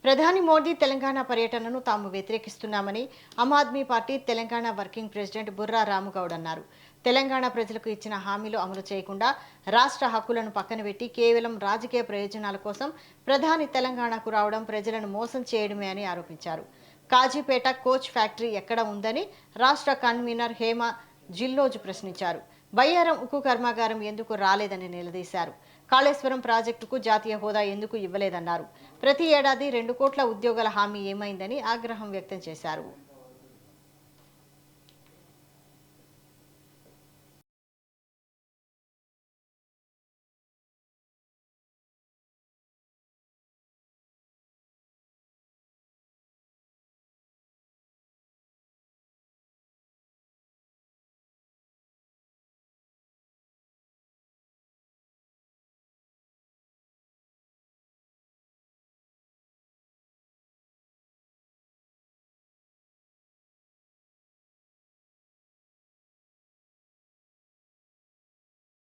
ప్రధాని మోదీ తెలంగాణ పర్యటనను తాము వ్యతిరేకిస్తున్నామని Aam Aadmi Party Telangana working president Burra Ramu Goud అన్నారు. తెలంగాణ ప్రజలకు ఇచ్చిన హామీలు అమలు చేయకుండా రాష్ట్ర హక్కులను పక్కనబెట్టి కేవలం రాజకీయ ప్రయోజనాల కోసం ప్రధాని తెలంగాణకు రావడం ప్రజలను మోసం చేయడమే అని ఆరోపించారు. కాజీపేట కోచ్ ఫ్యాక్టరీ ఎక్కడ ఉందని రాష్ట్ర కన్వీనర్ హేమ జిల్లోజు ప్రశ్నించారు. బయ్యారం ఉక్కు కర్మాగారం ఎందుకు రాలేదని నిలదీశారు. కాళేశ్వరం ప్రాజెక్టుకు జాతీయ హోదా ఎందుకు ఇవ్వలేదన్నారు. ప్రతి ఏడాది 2 కోట్ల ఉద్యోగాల హామీ ఏమైందని ఆగ్రహం వ్యక్తం చేశారు.